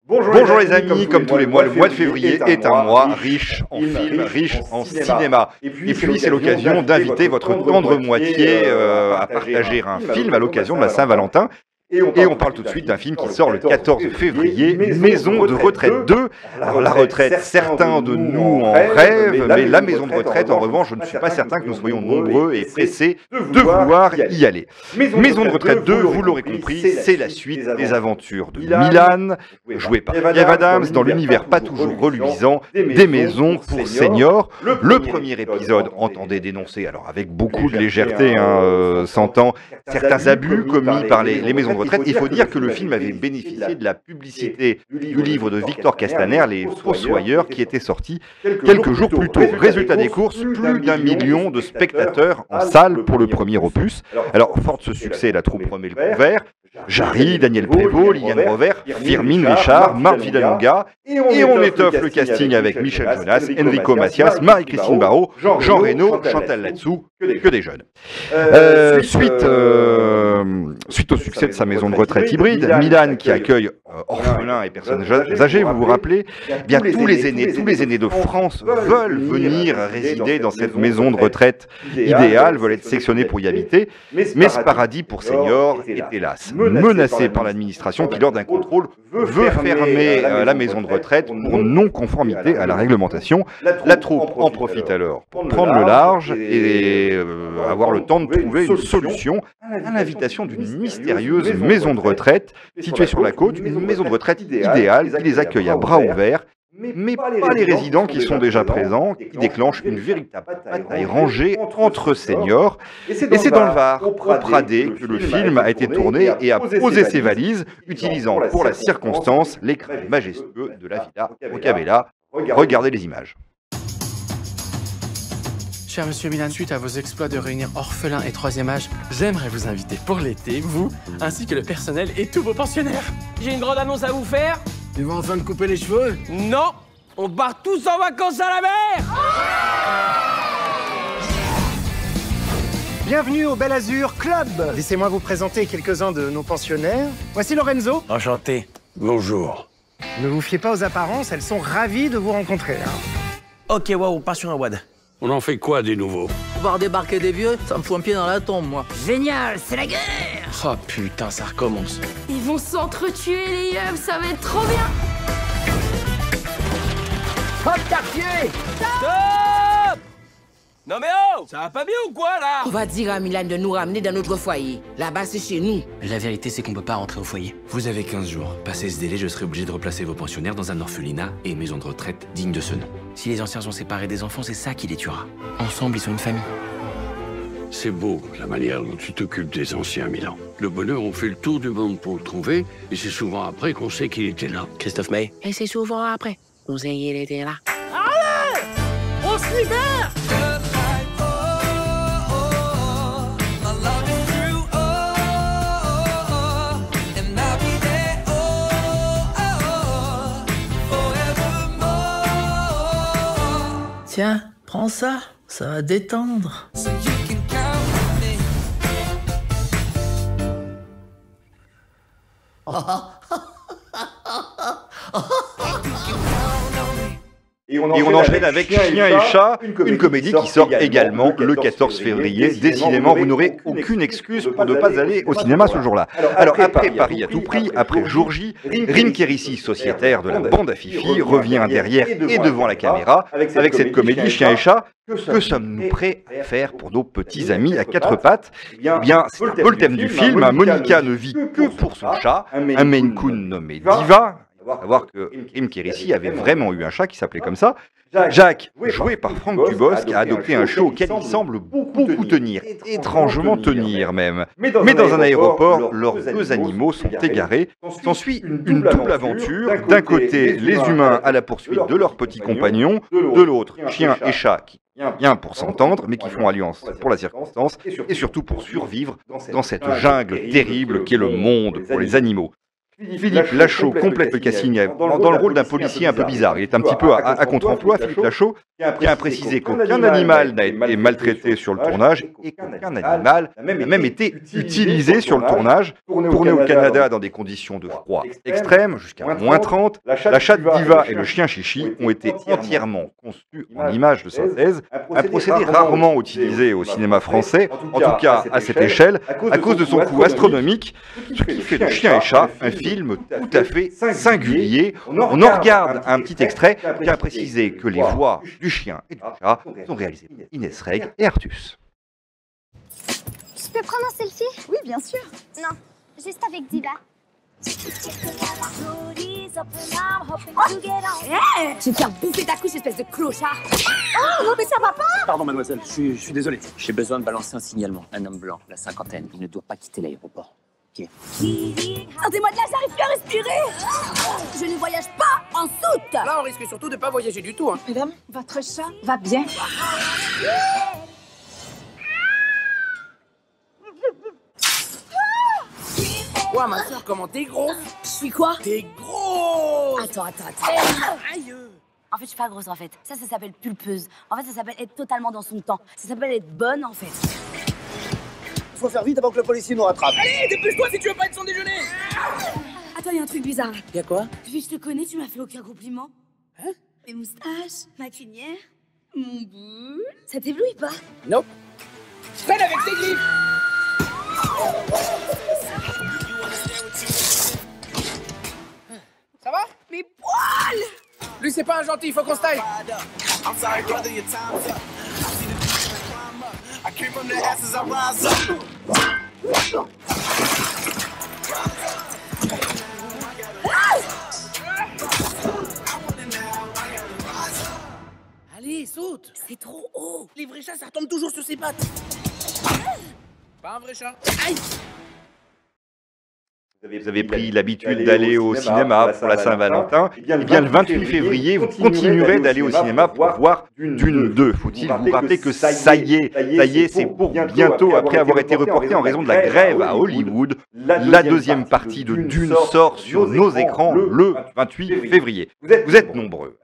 Bonjour les amis, comme tous les mois, le mois de février est un mois riche en films, riche en cinéma. Et puis c'est l'occasion d'inviter votre tendre moitié à partager un film à l'occasion de la Saint-Valentin. Et on parle tout de suite d'un film qui sort le 14 février, Maison de retraite 2. Alors la retraite, certains de nous en rêvent, mais la maison de retraite, en revanche, je ne suis pas certain que nous soyons nombreux et pressés de vouloir y aller. Maison de retraite 2, vous l'aurez compris, c'est la suite des aventures de Milan, joué par Kev Adams, dans l'univers pas toujours reluisant des maisons pour seniors. Le premier épisode entendait dénoncer, alors avec beaucoup de légèreté, s'entend, certains abus commis par les maisons de retraite. Il faut dire que le film avait bénéficié de la publicité du livre de Victor Castaner, Les Fossoyeurs, qui était sorti quelques jours plus tôt. Résultat des courses, plus d'1 million de spectateurs en salle pour le premier opus. Alors, fort de ce succès, la troupe remet le couvert. Jarry, Daniel Prévost, Liliane Rover, Firmin Richard, Marc Villalonga, et on étoffe le casting avec Michel Jonas, Enrico Macias, Marie-Christine Barrault, Jean Reno, Chantal Latsou, que des jeunes. Suite au succès de sa maison de retraite hybride, Milan, qui accueille orphelins et personnes âgées, vous vous rappelez, bien tous les aînés de France veulent venir résider dans cette maison de retraite idéale, veulent être sectionnés pour y habiter, mais ce paradis pour seniors est hélas menacé par l'administration qui, lors d'un contrôle, veut fermer la maison de retraite pour non-conformité à la réglementation. La troupe en profite alors pour prendre le large et avoir le temps de trouver une solution à l'invitation d'une mystérieuse maison de retraite située sur la côte, une maison de retraite idéale qui les accueille à bras ouverts, mais pas les résidents qui sont déjà présents, qui déclenchent une véritable bataille rangée entre seniors. Et c'est dans le Var, au Pradé, que le film a été tourné et a posé ses valises, utilisant pour la circonstance l'écran majestueux de la Villa Rocabella. Regardez les images. Cher monsieur Milan, suite à vos exploits de réunir orphelins et troisième âge, j'aimerais vous inviter pour l'été, vous, ainsi que le personnel et tous vos pensionnaires. J'ai une grande annonce à vous faire. Tu vas enfin te couper les cheveux? Non, on part tous en vacances à la mer. Bienvenue au Bel Azur Club. Laissez-moi vous présenter quelques-uns de nos pensionnaires. Voici Lorenzo. Enchanté. Bonjour. Ne vous fiez pas aux apparences, elles sont ravies de vous rencontrer. Ok, wow, on part sur un wad. On en fait quoi des nouveaux? Voir débarquer des vieux, ça me fout un pied dans la tombe, moi. Génial, c'est la guerre! Oh putain, ça recommence. Ils vont s'entretuer, les yeux, ça va être trop bien! Hop, quartier! Stop! Non mais oh! Ça va pas bien ou quoi, là? On va dire à Milan de nous ramener dans notre foyer. Là-bas, c'est chez nous. La vérité, c'est qu'on peut pas rentrer au foyer. Vous avez 15 jours. Passé ce délai, je serai obligé de replacer vos pensionnaires dans un orphelinat et une maison de retraite digne de ce nom. Si les anciens sont séparés des enfants, c'est ça qui les tuera. Ensemble, ils sont une famille. C'est beau, la manière dont tu t'occupes des anciens, Milan. Le bonheur, on fait le tour du monde pour le trouver, et c'est souvent après qu'on sait qu'il était là. Christophe May. Et c'est souvent après. Vous ayez l'été là. Allez! On se libère! Tiens, prends ça, ça va détendre. Et on enchaîne avec Chien et Chat, une comédie qui sort également le 14 février. Décidément, vous n'aurez aucune excuse pour ne pas aller au cinéma ce jour-là. Alors, après Paris à tout prix, après Jour J, Rim Kérissi, sociétaire de la bande à Fifi, revient derrière et devant la caméra avec cette comédie Chien et Chat. Que sommes-nous prêts à faire pour nos petits amis à quatre pattes? Eh bien, c'est un peu le thème du film. Monica ne vit que pour son chat, un Maine Coon nommé Diva. Il faut savoir que Rim Kérissi avait vraiment eu un chat qui s'appelait comme ça. Jack, joué par Franck Dubosc, a adopté un chiot auquel il semble beaucoup tenir, étrangement tenir même. Mais dans un aéroport, leurs deux animaux sont égarés. S'ensuit une double aventure. D'un côté, les humains à la poursuite de leurs petits compagnons, de l'autre, chien et chat qui bien pour s'entendre, mais qui font alliance pour la circonstance, et surtout pour survivre dans cette jungle terrible qu'est le monde pour les animaux. Philippe Lachaud complète le casting dans le rôle d'un policier un peu bizarre. Il est un petit peu à contre-emploi, Philippe Lachaud. tient à préciser qu'aucun animal n'a été maltraité sur le tournage et qu'aucun animal n'a même été utilisé sur le tournage. Tourné au Canada dans des conditions de froid extrême, jusqu'à -30, la chatte Diva et le chien Chichi ont été entièrement conçus en images de synthèse, un procédé rarement utilisé au cinéma français, en tout cas à cette échelle, à cause de son coût astronomique, ce qui fait de Chien et Chat un film tout à fait singulier. On en regarde un petit extrait, qui a précisé que les voix du chien et du chat sont réalisées par Inès Reg et Artus. Je peux prendre un selfie? Oui, bien sûr. Non, juste avec Diva. Hey, je vais te faire bouffer ta couche, espèce de clochard. Oh, non, mais ça va pas! Pardon, mademoiselle, je suis désolé. J'ai besoin de balancer un signalement. Un homme blanc, la cinquantaine, il ne doit pas quitter l'aéroport. Ok. Sortez-moi de là, j'arrive plus à respirer. Je ne voyage pas en soute. Là, on risque surtout de pas voyager du tout. Hein. Madame, votre chat va bien. Ouah, ma soeur, comment t'es grosse? Je suis quoi? T'es grosse! Attends. Aïe! En fait, je suis pas grosse, en fait. Ça s'appelle pulpeuse. En fait, ça s'appelle être totalement dans son temps. Ça s'appelle être bonne, en fait. Faut faire vite avant que le policier nous rattrape. Allez, dépêche-toi si tu veux pas être son déjeuner! Attends, y a un truc bizarre, là. Y'a quoi? Depuis que je te connais, tu m'as fait aucun compliment. Hein? Mes moustaches, ma crinière, mon boule. Ça t'éblouit pas? Nope. Je traîne avec tes griffes! Ça va? Mes poils! Lui, c'est pas un gentil, faut qu'on se taille. Allez, saute. C'est trop haut. Les vrais chats, ça retombe toujours sur ses pattes. Pas un vrai chat. Aïe! Vous avez pris l'habitude d'aller au cinéma pour la Saint-Valentin. Eh bien, le 28 février, vous continuerez d'aller au cinéma pour voir Dune 2. Faut-il vous rappeler que ça y est, c'est pour bientôt, après avoir été reporté en raison de la grève à Hollywood. La deuxième partie de Dune sort sur nos écrans le 28 février. Vous êtes nombreux.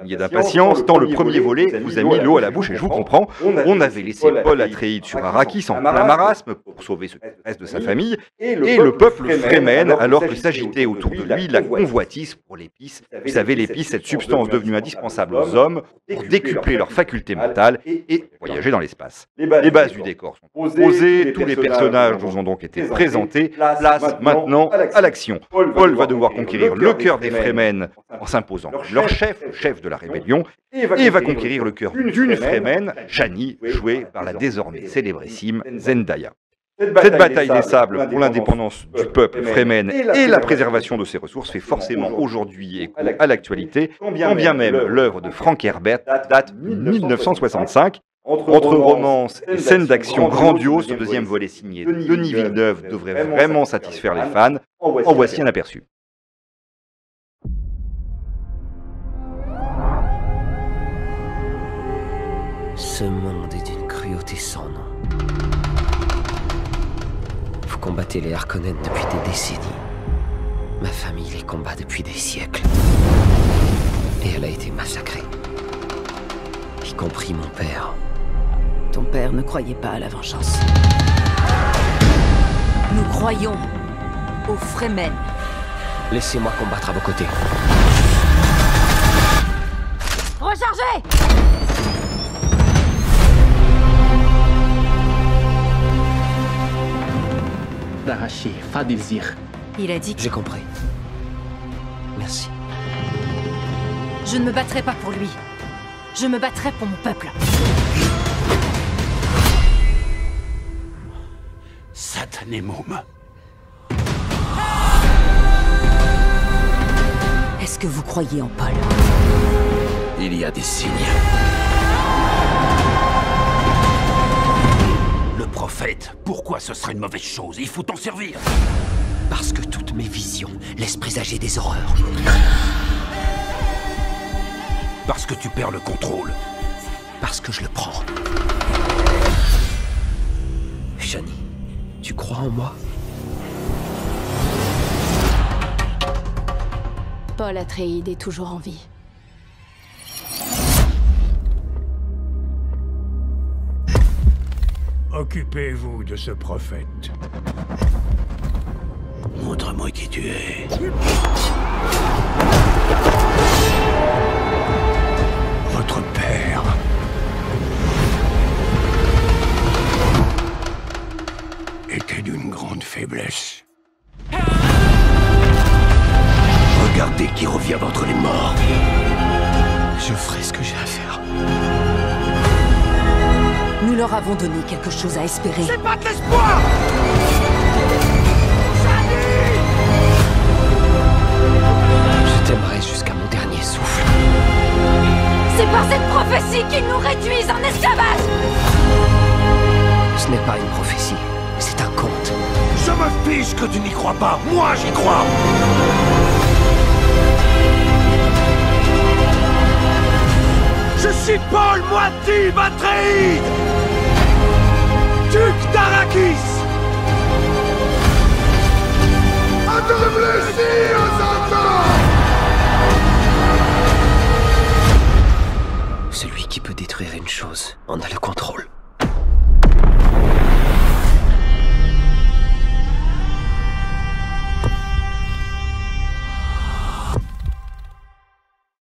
Il y a d'impatience, tant le premier volet vous a mis l'eau à la bouche, et je vous comprends. On avait laissé Paul Atreides sur Arrakis en plein marasme pour sauver ce qui reste de sa famille, et le peuple Fremen, alors que s'agitait autour de lui la convoitise pour l'épice. Vous savez, l'épice, cette substance devenue indispensable aux hommes pour décupler leurs facultés mentales et voyager dans l'espace. Les bases du décor sont posées, tous les personnages nous ont donc été présentés. Place maintenant à l'action. Paul va devoir conquérir le cœur des Fremen en s'imposant leur chef de la rébellion, et va conquérir le cœur d'une Fremen, Chani, jouée par la désormais célébrissime Zendaya. Cette bataille des sables pour l'indépendance du peuple Fremen et la préservation de ses ressources fait forcément aujourd'hui écho à l'actualité, quand bien même l'œuvre de Frank Herbert date de 1965. Entre romance et scènes d'action grandioses, ce deuxième volet signé Denis Villeneuve devrait vraiment satisfaire les fans. En voici un aperçu. Ce monde est d'une cruauté sans nom. Vous combattez les Harkonnen depuis des décennies. Ma famille les combat depuis des siècles. Et elle a été massacrée. Y compris mon père. Ton père ne croyait pas à la vengeance. Nous croyons aux Fremen. Laissez-moi combattre à vos côtés. Rechargez! D'arracher, Fadilzir. Il a dit que... J'ai compris. Merci. Je ne me battrai pas pour lui. Je me battrai pour mon peuple. Satané môme. Est-ce que vous croyez en Paul? Il y a des signes. Le prophète, pourquoi ce serait une mauvaise chose? Il faut t'en servir. Parce que toutes mes visions laissent présager des horreurs. Parce que tu perds le contrôle. Parce que je le prends. Chani, tu crois en moi? Paul Atreides est toujours en vie. Occupez-vous de ce prophète. Montre-moi qui tu es. Votre père. Était d'une grande faiblesse. Regardez qui revient d'entre les morts. Je ferai ce que j'ai à faire. Nous leur avons donné quelque chose à espérer. C'est pas de l'espoir! Je t'aimerai jusqu'à mon dernier souffle. C'est par cette prophétie qu'ils nous réduisent en esclavage! Ce n'est pas une prophétie, c'est un conte. Je me fiche que tu n'y crois pas. Moi, j'y crois. Je suis Paul Moiti Atreides, duc d'Arrakis. À te réfléchir aux enfants. Celui qui peut détruire une chose en a le contrôle.